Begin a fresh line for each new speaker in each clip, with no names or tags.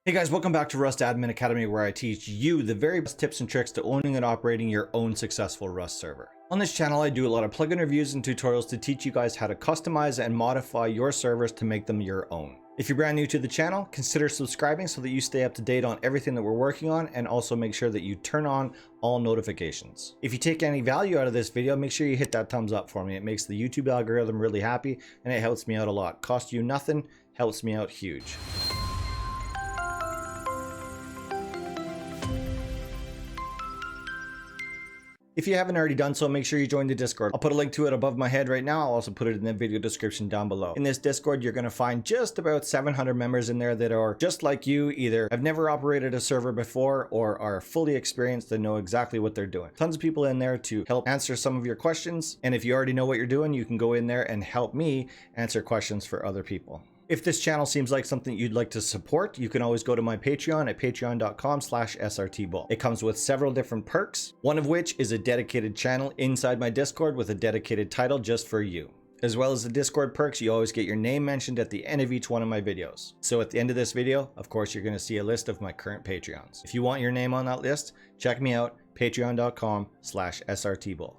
Hey guys, welcome back to Rust Admin Academy, where I teach you the very best tips and tricks to owning and operating your own successful Rust server. On this channel, I do a lot of plugin reviews and tutorials to teach you guys how to customize and modify your servers to make them your own. If you're brand new to the channel, consider subscribing so that you stay up to date on everything that we're working on, and also make sure that you turn on all notifications. If you take any value out of this video, make sure you hit that thumbs up for me. It makes the YouTube algorithm really happy and it helps me out a lot. Costs you nothing, helps me out huge. If you haven't already done so, make sure you join the Discord. I'll put a link to it above my head right now. I'll also put it in the video description down below. In this Discord, you're going to find just about 700 members in there that are just like you, either have never operated a server before or are fully experienced and know exactly what they're doing. Tons of people in there to help answer some of your questions. And if you already know what you're doing, you can go in there and help me answer questions for other people. If this channel seems like something you'd like to support, you can always go to my Patreon at patreon.com/srtbull. It comes with several different perks, one of which is a dedicated channel inside my Discord with a dedicated title just for you. As well as the Discord perks, you always get your name mentioned at the end of each one of my videos. So at the end of this video, of course, you're going to see a list of my current Patreons. If you want your name on that list, check me out, patreon.com/srtbull.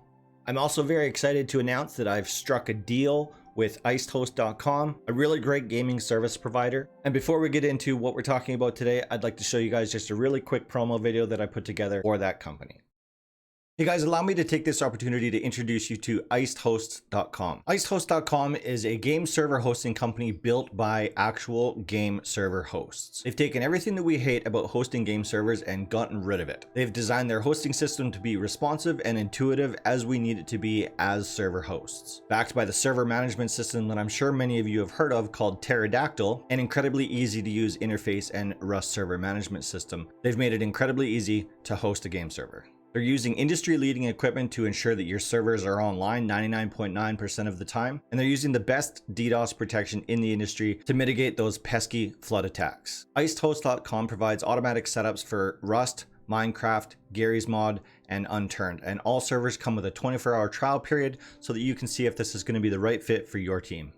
I'm also very excited to announce that I've struck a deal with OXIDE.com, a really great gaming service provider. And before we get into what we're talking about today, I'd like to show you guys just a really quick promo video that I put together for that company. Hey guys, allow me to take this opportunity to introduce you to OXIDEhosts.com. OXIDEhosts.com is a game server hosting company built by actual game server hosts. They've taken everything that we hate about hosting game servers and gotten rid of it. They've designed their hosting system to be responsive and intuitive as we need it to be as server hosts. Backed by the server management system that I'm sure many of you have heard of called Pterodactyl, an incredibly easy to use interface and Rust server management system, they've made it incredibly easy to host a game server. They're using industry-leading equipment to ensure that your servers are online 99.9% of the time, and they're using the best DDoS protection in the industry to mitigate those pesky flood attacks. OXIDEhosts.com provides automatic setups for Rust, Minecraft, Garry's Mod, and Unturned, and all servers come with a 24-hour trial period so that you can see if this is going to be the right fit for your team.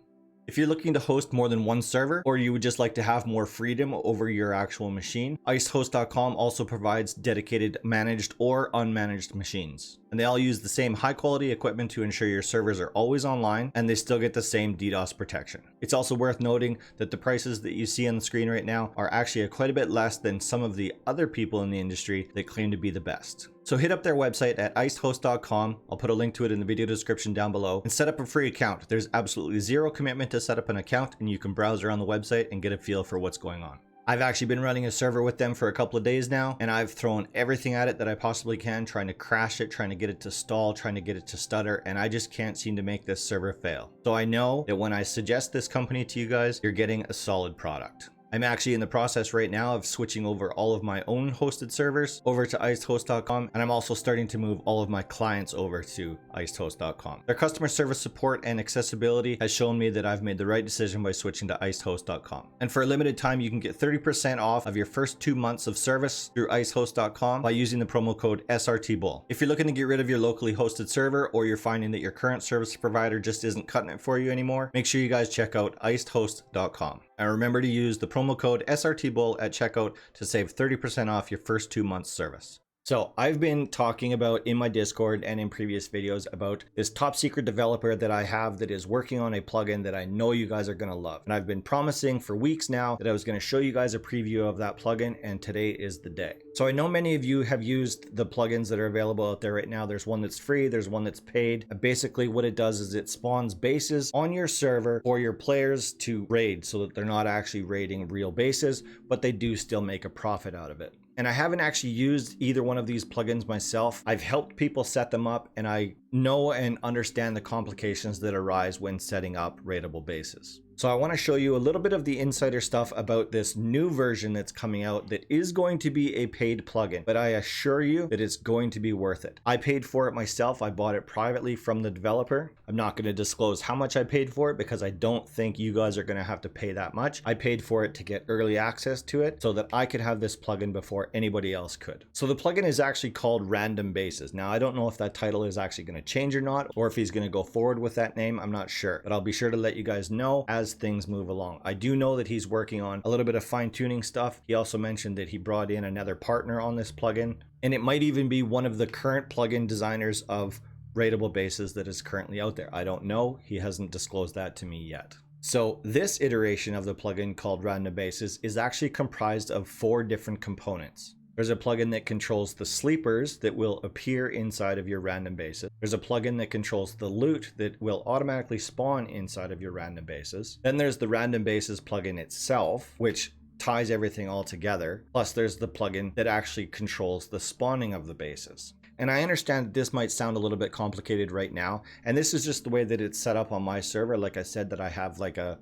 If you're looking to host more than one server, or you would just like to have more freedom over your actual machine, OXIDEhosts.com also provides dedicated managed or unmanaged machines. And they all use the same high quality equipment to ensure your servers are always online, and they still get the same DDoS protection. It's also worth noting that the prices that you see on the screen right now are actually quite a bit less than some of the other people in the industry that claim to be the best. So hit up their website at OXIDEhosts.com. I'll put a link to it in the video description down below, and set up a free account. There's absolutely zero commitment to set up an account, and you can browse around the website and get a feel for what's going on. I've actually been running a server with them for a couple of days now, and I've thrown everything at it that I possibly can, trying to crash it, trying to get it to stall, trying to get it to stutter, and I just can't seem to make this server fail. So I know that when I suggest this company to you guys, you're getting a solid product. I'm actually in the process right now of switching over all of my own hosted servers over to OXIDEhosts.com, and I'm also starting to move all of my clients over to OXIDEhosts.com. Their customer service support and accessibility has shown me that I've made the right decision by switching to OXIDEhosts.com. And for a limited time, you can get 30% off of your first 2 months of service through OXIDEhosts.com by using the promo code srtbull. If you're looking to get rid of your locally hosted server, or you're finding that your current service provider just isn't cutting it for you anymore, make sure you guys check out OXIDEhosts.com. And remember to use the promo code srtbull at checkout to save 30% off your first 2 months service. So I've been talking about in my Discord and in previous videos about this top secret developer that I have that is working on a plugin that I know you guys are going to love. And I've been promising for weeks now that I was going to show you guys a preview of that plugin, and today is the day. So I know many of you have used the plugins that are available out there right now. There's one that's free, there's one that's paid. Basically what it does is it spawns bases on your server for your players to raid, so that they're not actually raiding real bases, but they do still make a profit out of it. And I haven't actually used either one of these plugins myself. I've helped people set them up, and I know and understand the complications that arise when setting up raidable bases. So I want to show you a little bit of the insider stuff about this new version that's coming out that is going to be a paid plugin, but I assure you that it's going to be worth it. I paid for it myself. I bought it privately from the developer. I'm not going to disclose how much I paid for it because I don't think you guys are going to have to pay that much. I paid for it to get early access to it so that I could have this plugin before anybody else could. So the plugin is actually called Random Bases. Now I don't know if that title is actually going to change or not, or if he's going to go forward with that name. I'm not sure, but I'll be sure to let you guys know as as things move along. I do know that he's working on a little bit of fine-tuning stuff. He also mentioned that he brought in another partner on this plugin, and it might even be one of the current plugin designers of rateable bases that is currently out there. I don't know. He hasn't disclosed that to me yet. So this iteration of the plugin called Random Bases is actually comprised of 4 different components. There's a plugin that controls the sleepers that will appear inside of your random bases. There's a plugin that controls the loot that will automatically spawn inside of your random bases. Then there's the Random Bases plugin itself, which ties everything all together. Plus there's the plugin that actually controls the spawning of the bases. And I understand that this might sound a little bit complicated right now, and this is just the way that it's set up on my server. Like I said, that I have like a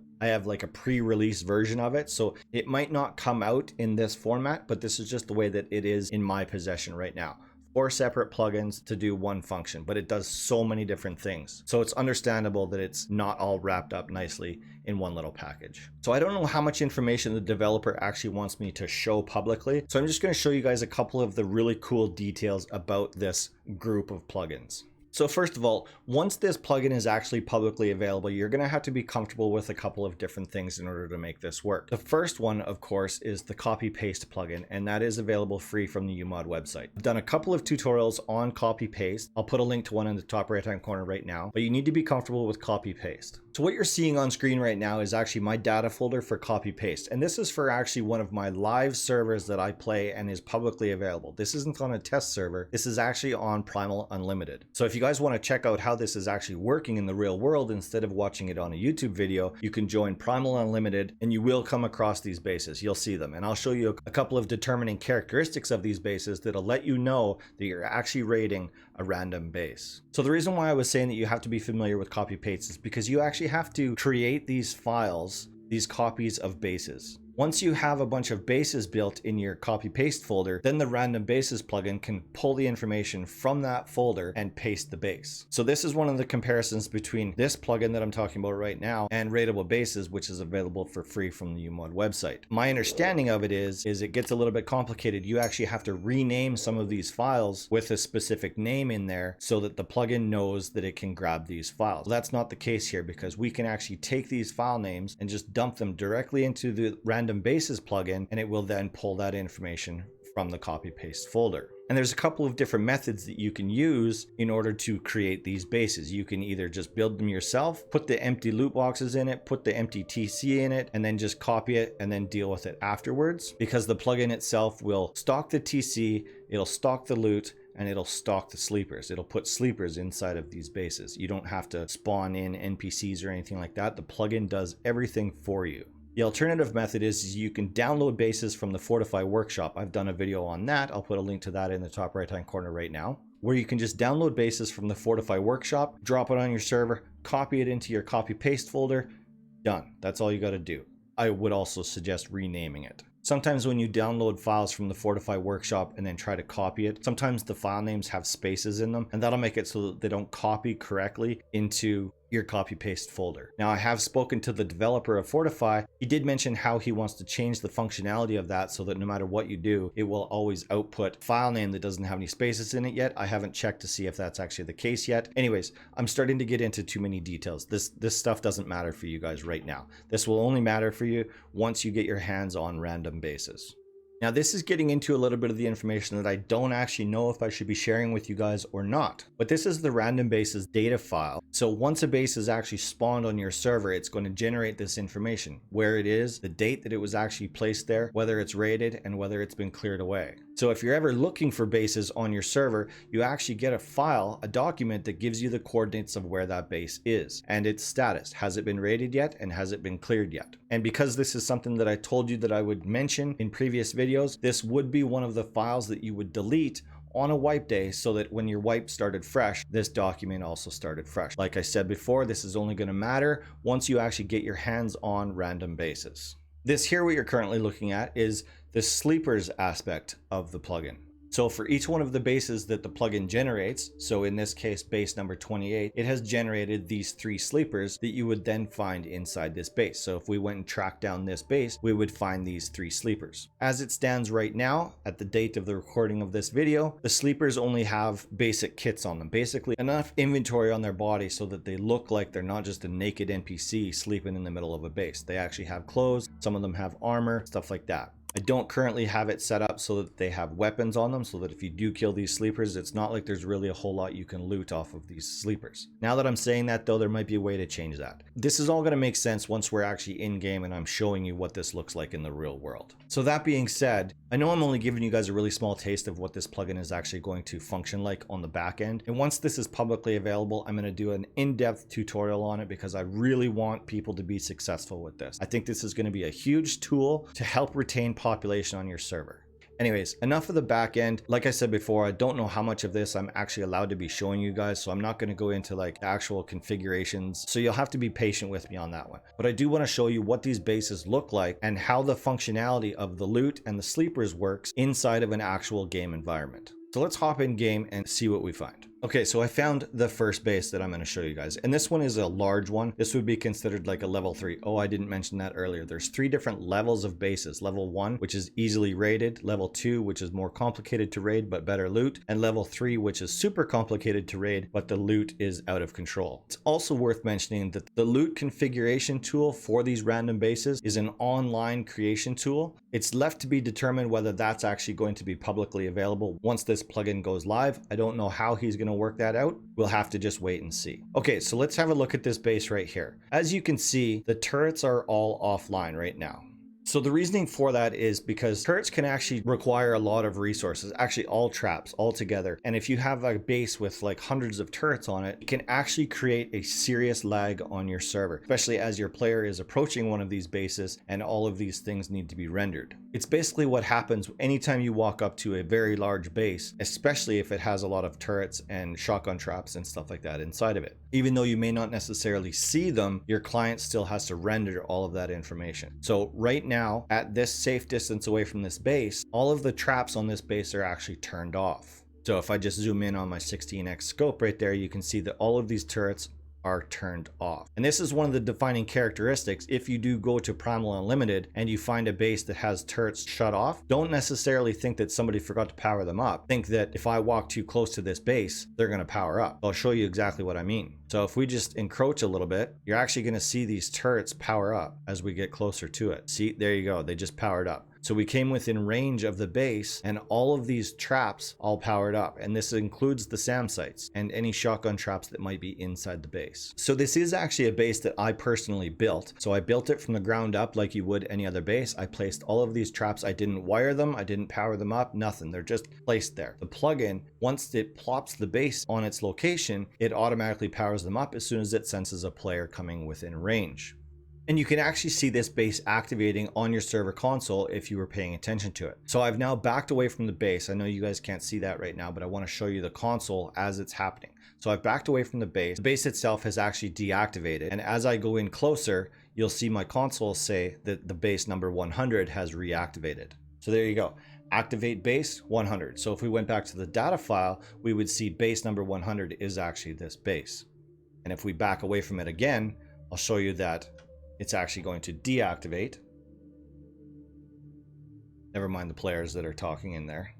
pre-release version of it, so it might not come out in this format, but this is just the way that it is in my possession right now. 4 separate plugins to do one function, but it does so many different things. So it's understandable that it's not all wrapped up nicely in one little package. So I don't know how much information the developer actually wants me to show publicly. So I'm just going to show you guys a couple of the really cool details about this group of plugins. So first of all, once this plugin is actually publicly available, you're going to have to be comfortable with a couple of different things in order to make this work. The first one, of course, is the copy paste plugin, and that is available free from the UMod website. I've done a couple of tutorials on copy paste. I'll put a link to one in the top right hand corner right now, but you need to be comfortable with copy paste. So what you're seeing on screen right now is actually my data folder for copy paste, and this is for actually one of my live servers that I play and is publicly available. This isn't on a test server. This is actually on Primal Unlimited. So if you guys want to check out how this is actually working in the real world instead of watching it on a YouTube video, you can join Primal Unlimited and you will come across these bases. You'll see them, and I'll show you a couple of determining characteristics of these bases that'll let you know that you're actually rating a random base. So the reason why I was saying that you have to be familiar with copy paste is because you actually have to create these files, these copies of bases. Once you have a bunch of bases built in your copy paste folder, then the Random Bases plugin can pull the information from that folder and paste the base. So this is one of the comparisons between this plugin that I'm talking about right now and Rateable Bases, which is available for free from the UMod website. My understanding of it is it gets a little bit complicated. You actually have to rename some of these files with a specific name in there so that the plugin knows that it can grab these files. That's not the case here, because we can actually take these file names and just dump them directly into the Random Bases plugin, and it will then pull that information from the copy paste folder. And there's a couple of different methods that you can use in order to create these bases. You can either just build them yourself, put the empty loot boxes in it, put the empty TC in it, and then just copy it and then deal with it afterwards, because the plugin itself will stock the TC, it'll stock the loot, and it'll stock the sleepers. It'll put sleepers inside of these bases. You don't have to spawn in NPCs or anything like that. The plugin does everything for you. The alternative method is you can download bases from the Fortify workshop. I've done a video on that. I'll put a link to that in the top right hand corner right now, where you can just download bases from the Fortify workshop, drop it on your server, copy it into your copy paste folder. Done. That's all you got to do. I would also suggest renaming it. Sometimes when you download files from the Fortify workshop and then try to copy it, sometimes the file names have spaces in them, and that'll make it so that they don't copy correctly into your copy paste folder. Now, I have spoken to the developer of Fortify. He did mention how he wants to change the functionality of that so that no matter what you do, it will always output file name that doesn't have any spaces in it yet. I haven't checked to see if that's actually the case yet. Anyways, I'm starting to get into too many details. This stuff doesn't matter for you guys right now. This will only matter for you once you get your hands on Random Bases. Now, this is getting into a little bit of the information that I don't actually know if I should be sharing with you guys or not. But this is the Random Bases data file. So once a base is actually spawned on your server, it's going to generate this information: where it is, the date that it was actually placed there, whether it's rated, and whether it's been cleared away. So if you're ever looking for bases on your server, you actually get a file, a document that gives you the coordinates of where that base is and its status. Has it been rated yet, and has it been cleared yet? And because this is something that I told you that I would mention in previous videos, this would be one of the files that you would delete on a wipe day, so that when your wipe started fresh, this document also started fresh. Like I said before, this is only going to matter once you actually get your hands on Random Bases. This here, what you're currently looking at, is the sleepers aspect of the plugin. So for each one of the bases that the plugin generates, so in this case base number 28, it has generated these 3 sleepers that you would then find inside this base. So if we went and tracked down this base, we would find these 3 sleepers. As it stands right now, at the date of the recording of this video, the sleepers only have basic kits on them, basically enough inventory on their body so that they look like they're not just a naked NPC sleeping in the middle of a base. They actually have clothes, some of them have armor, stuff like that. I don't currently have it set up so that they have weapons on them, so that if you do kill these sleepers, it's not like there's really a whole lot you can loot off of these sleepers. Now that I'm saying that though, there might be a way to change that. This is all going to make sense once we're actually in game and I'm showing you what this looks like in the real world. So that being said, I know I'm only giving you guys a really small taste of what this plugin is actually going to function like on the back end. And once this is publicly available, I'm going to do an in-depth tutorial on it because I really want people to be successful with this. I think this is going to be a huge tool to help retain population on your server. Anyways, enough of the back end. Like I said before, I don't know how much of this I'm actually allowed to be showing you guys, so I'm not going to go into like actual configurations. So you'll have to be patient with me on that one. But I do want to show you what these bases look like and how the functionality of the loot and the sleepers works inside of an actual game environment. So let's hop in game and see what we find. Okay, so I found the first base that I'm going to show you guys, and this one is a large one. This would be considered like a level 3. Oh, I didn't mention that earlier. There's 3 different levels of bases. Level 1, which is easily raided. Level 2, which is more complicated to raid but better loot. And level 3, which is super complicated to raid but the loot is out of control. It's also worth mentioning that the loot configuration tool for these random bases is an online creation tool. It's left to be determined whether that's actually going to be publicly available once this plugin goes live. I don't know how he's going to work that out. We'll have to just wait and see. Okay, so let's have a look at this base right here. As you can see, the turrets are all offline right now. So the reasoning for that is because turrets can actually require a lot of resources, actually all traps all together. And if you have a base with like hundreds of turrets on it, it can actually create a serious lag on your server, especially as your player is approaching one of these bases and all of these things need to be rendered. It's basically what happens anytime you walk up to a very large base, especially if it has a lot of turrets and shotgun traps and stuff like that inside of it. Even though you may not necessarily see them, your client still has to render all of that information. So right now, at this safe distance away from this base, all of the traps on this base are actually turned off. So if I just zoom in on my 16x scope right there, you can see that all of these turrets are turned off. And this is one of the defining characteristics. If you do go to Primal Unlimited and you find a base that has turrets shut off, don't necessarily think that somebody forgot to power them up. Think that if I walk too close to this base, they're going to power up. I'll show you exactly what I mean. So if we just encroach a little bit, you're actually going to see these turrets power up as we get closer to it. See, there you go. They just powered up. So we came within range of the base and all of these traps all powered up. And this includes the SAM sites and any shotgun traps that might be inside the base. So this is actually a base that I personally built. So I built it from the ground up like you would any other base. I placed all of these traps. I didn't wire them. I didn't power them up, nothing. They're just placed there. The plugin, once it plops the base on its location, it automatically powers them up as soon as it senses a player coming within range. And you can actually see this base activating on your server console if you were paying attention to it. So I've now backed away from the base. I know you guys can't see that right now, but I want to show you the console as it's happening. So I've backed away from the base. The base itself has actually deactivated. And as I go in closer, you'll see my console say that the base number 100 has reactivated. So there you go. Activate base 100. So if we went back to the data file, we would see base number 100 is actually this base. And if we back away from it again, I'll show you that it's actually going to deactivate. Never mind the players that are talking in there.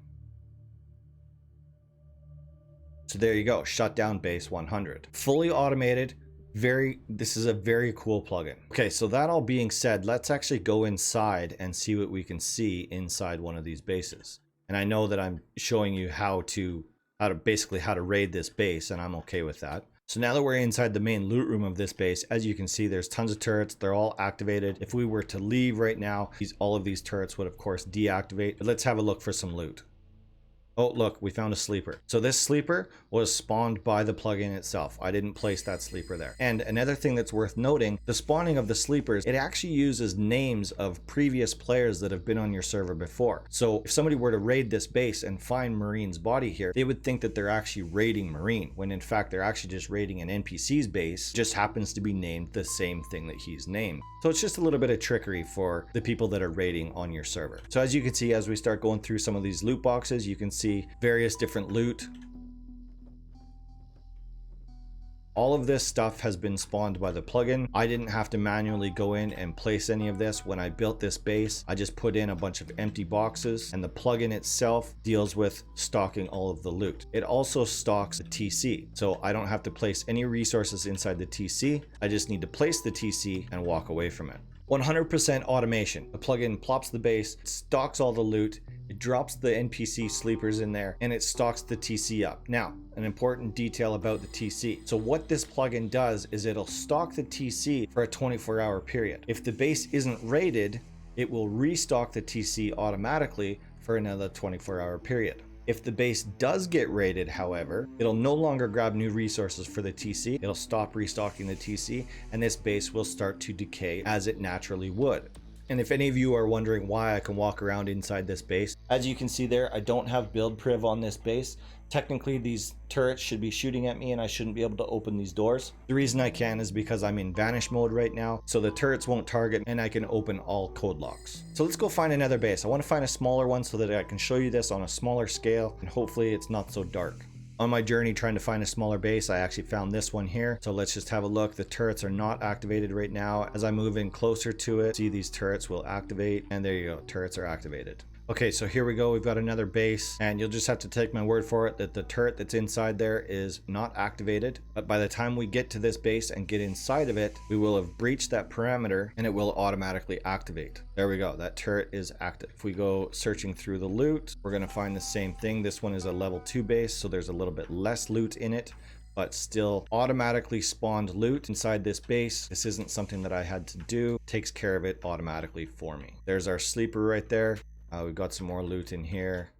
So there you go, shut down base 100. Fully automated, this is a very cool plugin. Okay, so that all being said, let's actually go inside and see what we can see inside one of these bases. And I know that I'm showing you how to raid this base, and I'm okay with that. So now that we're inside the main loot room of this base, as you can see, there's tons of turrets. They're all activated. If we were to leave right now, all of these turrets would of course deactivate. But let's have a look for some loot. Oh, look, we found a sleeper. So this sleeper was spawned by the plugin itself. I didn't place that sleeper there. And another thing that's worth noting, the spawning of the sleepers, it actually uses names of previous players that have been on your server before. So if somebody were to raid this base and find Marine's body here, they would think that they're actually raiding Marine, when in fact they're actually just raiding an NPC's base, just happens to be named the same thing that he's named. So it's just a little bit of trickery for the people that are raiding on your server. So as you can see, as we start going through some of these loot boxes, you can see see various different loot. All of this stuff has been spawned by the plugin. I didn't have to manually go in and place any of this. When I built this base, I just put in a bunch of empty boxes, and the plugin itself deals with stocking all of the loot. It also stocks a TC, so I don't have to place any resources inside the TC. I just need to place the TC and walk away from it. 100% automation. The plugin plops the base, stocks all the loot, it drops the NPC sleepers in there, and it stocks the TC up. Now, an important detail about the TC. So what this plugin does is it'll stock the TC for a 24-hour period. If the base isn't rated, it will restock the TC automatically for another 24-hour period. If the base does get raided, however, it'll no longer grab new resources for the TC, it'll stop restocking the TC, and this base will start to decay as it naturally would. And if any of you are wondering why I can walk around inside this base, as you can see there, I don't have build priv on this base. Technically, these turrets should be shooting at me and I shouldn't be able to open these doors. The reason I can is because I'm in vanish mode right now, so the turrets won't target and I can open all code locks. So let's go find another base. I want to find a smaller one so that I can show you this on a smaller scale, and hopefully it's not so dark. On my journey trying to find a smaller base, I actually found this one here. So let's just have a look. The turrets are not activated right now. As I move in closer to it, see these turrets will activate, and there you go, turrets are activated. Okay, so here we go. We've got another base, and you'll just have to take my word for it that the turret that's inside there is not activated. But by the time we get to this base and get inside of it, we will have breached that parameter and it will automatically activate. There we go. That turret is active. If we go searching through the loot, we're going to find the same thing. This one is a level 2 base, so there's a little bit less loot in it, but still automatically spawned loot inside this base. This isn't something that I had to do. It takes care of it automatically for me. There's our sleeper right there. We've got some more loot in here.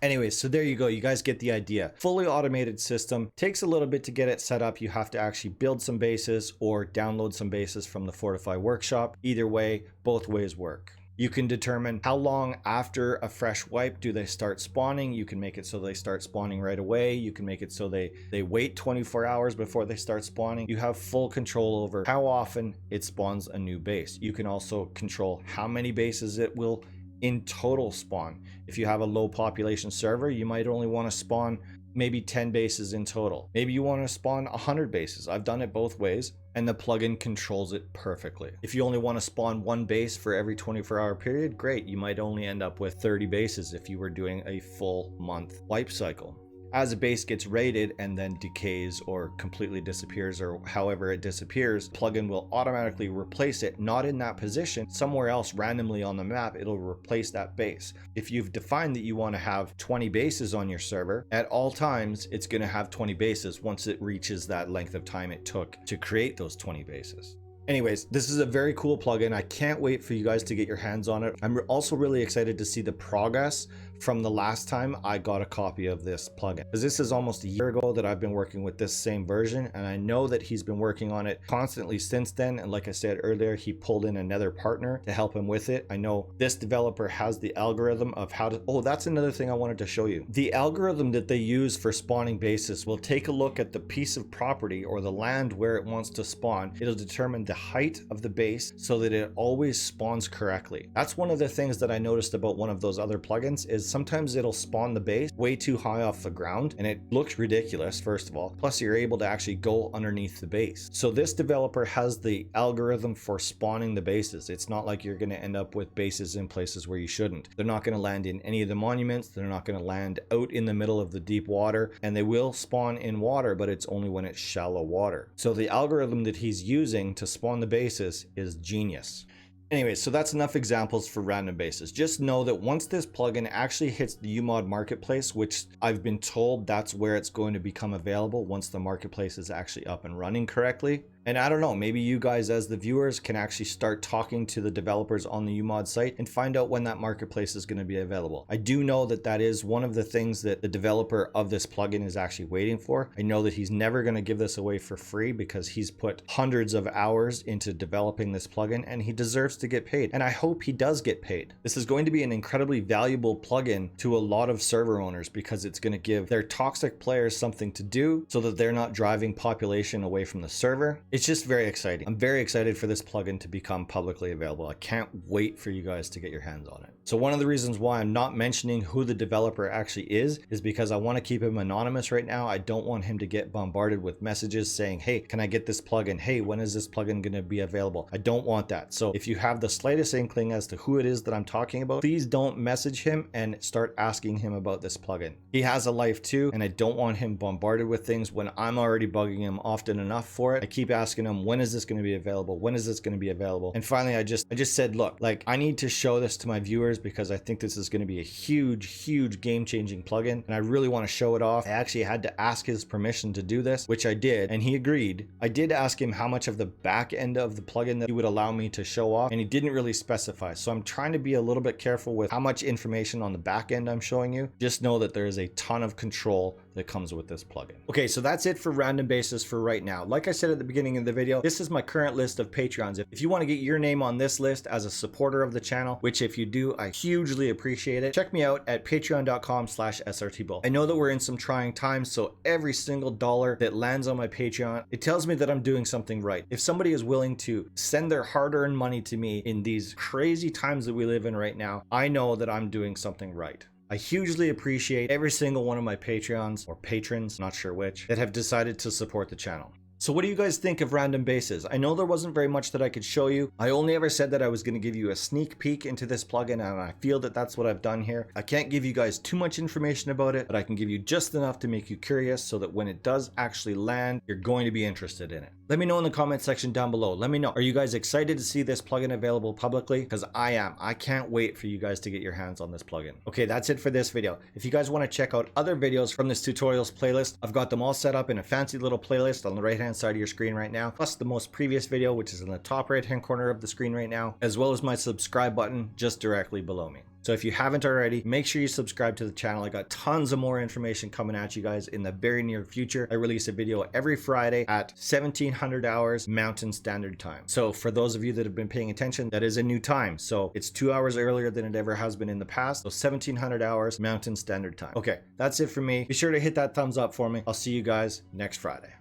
Anyways, so there you go. You guys get the idea. Fully automated system. Takes a little bit to get it set up. You have to actually build some bases or download some bases from the Fortify workshop. Either way, both ways work. You can determine how long after a fresh wipe do they start spawning. You can make it so they start spawning right away. You can make it so they wait 24 hours before they start spawning. You have full control over how often it spawns a new base. You can also control how many bases it will in total spawn. If you have a low population server, you might only want to spawn maybe 10 bases in total. Maybe you want to spawn 100 bases. I've done it both ways, and the plugin controls it perfectly. If you only want to spawn one base for every 24-hour period, great. You might only end up with 30 bases if you were doing a full month wipe cycle. As a base gets raided and then decays or completely disappears, or however it disappears, plugin will automatically replace it, not in that position, somewhere else randomly on the map. It'll replace that base. If you've defined that you want to have 20 bases on your server, at all times it's going to have 20 bases once it reaches that length of time it took to create those 20 bases. Anyways, this is a very cool plugin. I can't wait for you guys to get your hands on it. I'm also really excited to see the progress from the last time I got a copy of this plugin, because this is almost a year ago that I've been working with this same version, and I know that he's been working on it constantly since then. And like I said earlier, he pulled in another partner to help him with it. I know this developer has the algorithm of how to, oh, that's another thing I wanted to show you. The algorithm that they use for spawning bases will take a look at the piece of property or the land where it wants to spawn. It'll determine the height of the base so that it always spawns correctly. That's one of the things that I noticed about one of those other plugins, is sometimes it'll spawn the base way too high off the ground and it looks ridiculous, first of all. Plus you're able to actually go underneath the base. So this developer has the algorithm for spawning the bases. It's not like you're going to end up with bases in places where you shouldn't. They're not going to land in any of the monuments. They're not going to land out in the middle of the deep water, and they will spawn in water, but it's only when it's shallow water. So the algorithm that he's using to spawn the bases is genius. Anyway, so that's enough examples for random bases. Just know that once this plugin actually hits the UMod marketplace, which I've been told that's where it's going to become available once the marketplace is actually up and running correctly. And I don't know, maybe you guys as the viewers can actually start talking to the developers on the UMod site and find out when that marketplace is going to be available. I do know that that is one of the things that the developer of this plugin is actually waiting for. I know that he's never going to give this away for free because he's put hundreds of hours into developing this plugin, and he deserves to get paid. And I hope he does get paid. This is going to be an incredibly valuable plugin to a lot of server owners because it's going to give their toxic players something to do so that they're not driving population away from the server. It's It's just very exciting. I'm very excited for this plugin to become publicly available. I can't wait for you guys to get your hands on it. So one of the reasons why I'm not mentioning who the developer actually is because I want to keep him anonymous right now. I don't want him to get bombarded with messages saying, hey, can I get this plugin? Hey, when is this plugin going to be available? I don't want that. So if you have the slightest inkling as to who it is that I'm talking about, please don't message him and start asking him about this plugin. He has a life too, and I don't want him bombarded with things when I'm already bugging him often enough for it. I keep asking him, when is this going to be available? When is this going to be available? And finally, I just said, look, like, I need to show this to my viewers because I think this is going to be a huge game-changing plugin, and I really want to show it off. I actually had to ask his permission to do this, which I did, and he agreed. I did ask him how much of the back end of the plugin that he would allow me to show off, and he didn't really specify. So I'm trying to be a little bit careful with how much information on the back end I'm showing you. Just know that there is a ton of control that comes with this plugin. Okay, so that's it for Random Bases for right now. Like I said at the beginning of the video, this is my current list of Patreons. If you want to get your name on this list as a supporter of the channel, which if you do, I hugely appreciate it, check me out at patreon.com/srtbull. I know that we're in some trying times, so every single dollar that lands on my Patreon, it tells me that I'm doing something right. If somebody is willing to send their hard-earned money to me in these crazy times that we live in right now, I know that I'm doing something right. I hugely appreciate every single one of my Patreons or patrons, not sure which, that have decided to support the channel. So what do you guys think of Random Bases? I know there wasn't very much that I could show you. I only ever said that I was going to give you a sneak peek into this plugin, and I feel that that's what I've done here. I can't give you guys too much information about it, but I can give you just enough to make you curious so that when it does actually land, you're going to be interested in it. Let me know in the comment section down below. Let me know, are you guys excited to see this plugin available publicly? Because I am. I can't wait for you guys to get your hands on this plugin. Okay, that's it for this video. If you guys want to check out other videos from this tutorials playlist, I've got them all set up in a fancy little playlist on the right-hand side of your screen right now, plus the most previous video, which is in the top right-hand corner of the screen right now, as well as my subscribe button just directly below me. So if you haven't already, make sure you subscribe to the channel. I got tons of more information coming at you guys in the very near future. I release a video every Friday at 1700 hours Mountain Standard Time. So for those of you that have been paying attention, that is a new time. So it's 2 hours earlier than it ever has been in the past. So 1700 hours Mountain Standard Time. Okay, that's it for me. Be sure to hit that thumbs up for me. I'll see you guys next Friday.